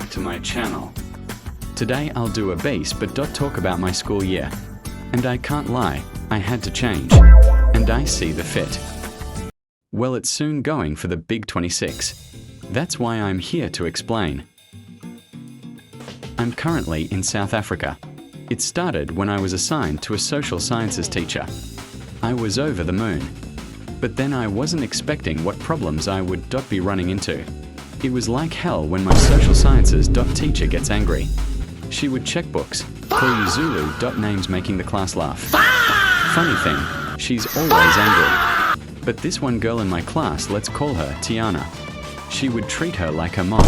back to my channel. Today I'll do a base but talk about my school year. And I can't lie, I had to change. And I see the fit. Well, it's soon going for the Big 26. That's why I'm here to explain. I'm currently in South Africa. It started when I was assigned to a social sciences teacher. I was over the moon. But then I wasn't expecting what problems I would be running into. It was like hell when my social sciences teacher gets angry. She would check books, call you Zulu names making the class laugh. Funny thing, she's always angry. But this one girl in my class, let's call her Tiana. She would treat her like her mom.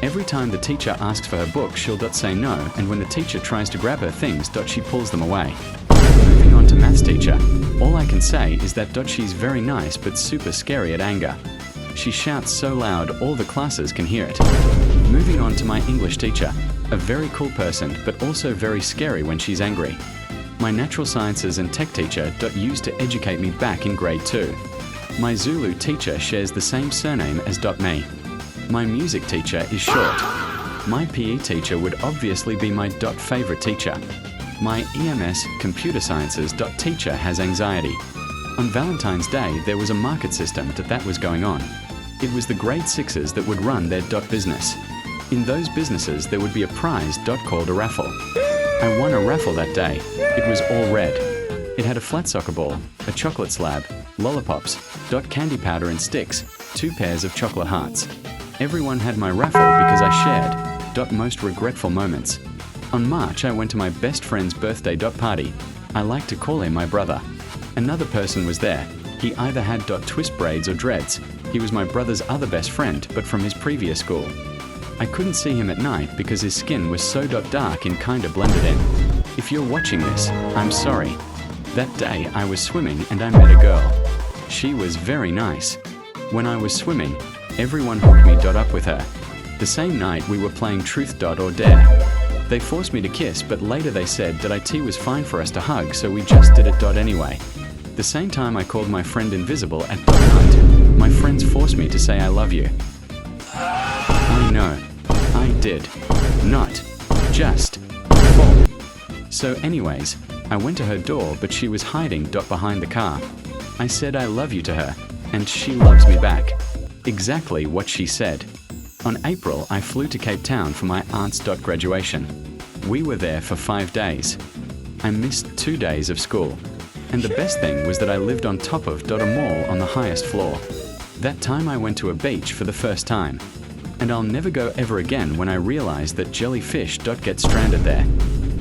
Every time the teacher asks for her book, she'll say no, and when the teacher tries to grab her things, she pulls them away. Moving on to maths teacher, all I can say is that she's very nice but super scary at anger. She shouts so loud all the classes can hear it. Moving on to my English teacher, a very cool person but also very scary when she's angry. My natural sciences and tech teacher used to educate me back in grade 2. My Zulu teacher shares the same surname as me. My music teacher is short. My PE teacher would obviously be my favorite teacher. My EMS computer sciences teacher has anxiety. On Valentine's Day there was a market system that was going on. It was the grade 6s that would run their business. In those businesses there would be a prize called a raffle. I won a raffle that day. It was all red. It had a flat soccer ball, a chocolate slab, lollipops, candy powder and sticks, 2 pairs of chocolate hearts. Everyone had my raffle because I shared most regretful moments. On March I went to my best friend's birthday party. I like to call him my brother. Another person was there. He either had twist braids or dreads. He was my brother's other best friend, but from his previous school. I couldn't see him at night because his skin was so dark and kinda blended in. If you're watching this, I'm sorry. That day I was swimming and I met a girl. She was very nice. When I was swimming, everyone hooked me up with her. The same night we were playing Truth or Dare. They forced me to kiss, but later they said that it was fine for us to hug, so we just did it anyway. The same time I called my friend invisible at night. My friends forced me to say I love you. I know. I did. Not. Just. Fall. So anyways, I went to her door but she was hiding behind the car. I said I love you to her, and she loves me back. Exactly what she said. On April, I flew to Cape Town for my aunt's graduation. We were there for 5 days. I missed 2 days of school. And the best thing was that I lived on top of a mall on the highest floor. That time I went to a beach for the first time. And I'll never go ever again when I realized that jellyfish get stranded there.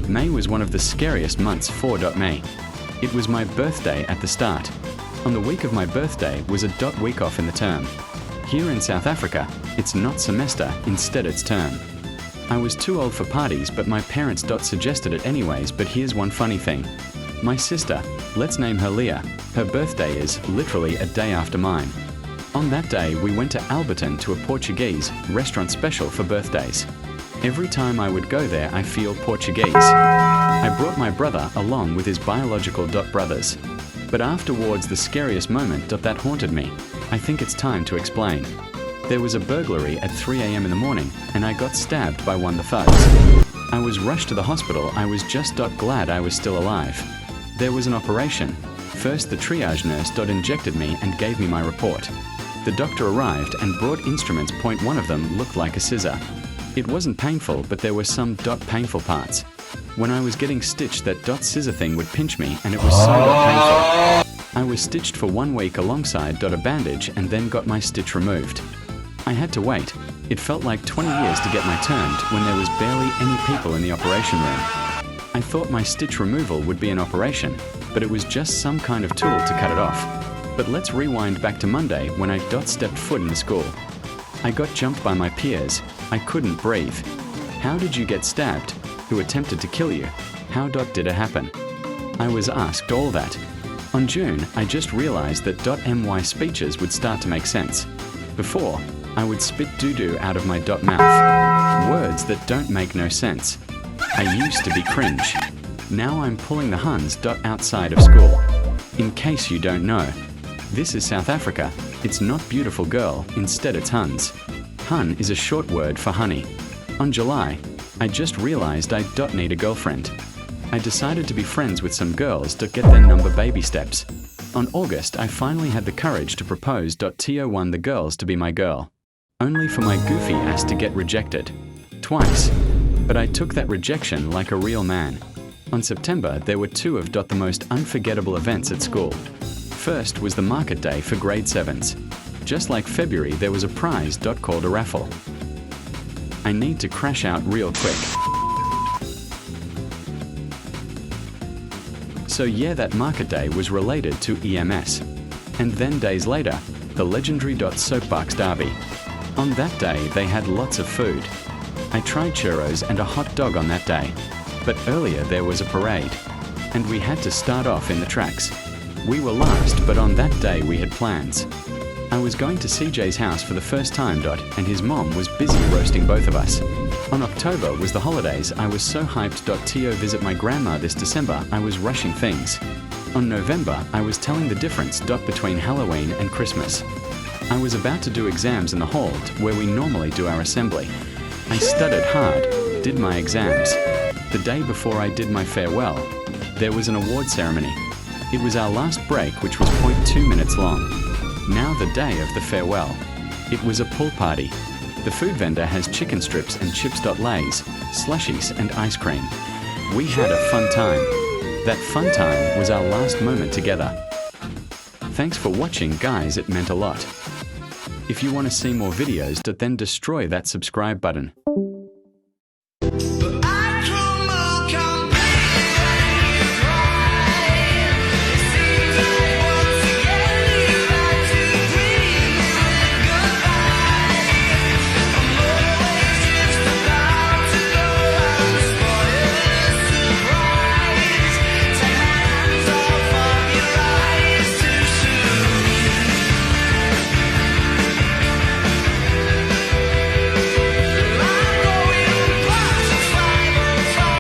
May was one of the scariest months for me. It was my birthday at the start. On the week of my birthday was a week off in the term. Here in South Africa, it's not semester, instead it's term. I was too old for parties, but my parents suggested it anyways, but here's one funny thing. My sister, let's name her Leah, her birthday is literally a day after mine. On that day, we went to Alberton to a Portuguese restaurant special for birthdays. Every time I would go there, I feel Portuguese. I brought my brother along with his biological brothers. But afterwards, the scariest moment that haunted me, I think it's time to explain. There was a burglary at 3 a.m. in the morning, and I got stabbed by one of the thugs. I was rushed to the hospital. I was just glad I was still alive. There was an operation. First, the triage nurse injected me and gave me my report. The doctor arrived and brought instruments. One of them looked like a scissor. It wasn't painful, but there were some painful parts. When I was getting stitched, that scissor thing would pinch me, and it was so painful. I was stitched for 1 week alongside a bandage and then got my stitch removed. I had to wait. It felt like 20 years to get my turn when there was barely any people in the operation room. I thought my stitch removal would be an operation, but it was just some kind of tool to cut it off. But let's rewind back to Monday when I stepped foot in the school. I got jumped by my peers. I couldn't breathe. How did you get stabbed? Who attempted to kill you? How did it happen? I was asked all that. On June, I just realized that my speeches would start to make sense. Before, I would spit doo-doo out of my mouth. Words that don't make no sense. I used to be cringe. Now I'm pulling the Huns outside of school. In case you don't know, this is South Africa. It's not beautiful girl, instead it's Huns. Hun is a short word for honey. On July, I just realized I don't need a girlfriend. I decided to be friends with some girls to get their number baby steps. On August, I finally had the courage to propose. To1 the girls to be my girl. Only for my goofy ass to get rejected. Twice. But I took that rejection like a real man. On September, there were two of the most unforgettable events at school. First was the market day for grade 7s. Just like February, there was a prize called a raffle. I need to crash out real quick. So yeah, that market day was related to EMS. And then days later, the legendary Soapbox Derby. On that day, they had lots of food. I tried churros and a hot dog on that day. But earlier there was a parade. And we had to start off in the tracks. We were last, but on that day we had plans. I was going to CJ's house for the first time, and his mom was busy roasting both of us. On October was the holidays. I was so hyped. To visit my grandma this December, I was rushing things. On November, I was telling the difference between Halloween and Christmas. I was about to do exams in the hall where we normally do our assembly. I studied hard, did my exams. The day before I did my farewell, there was an award ceremony. It was our last break, which was 0.2 minutes long. Now the day of the farewell. It was a pool party. The food vendor has chicken strips and chips. Lays, slushies and ice cream. We had a fun time. That fun time was our last moment together. Thanks for watching, guys, it meant a lot. If you want to see more videos, then destroy that subscribe button.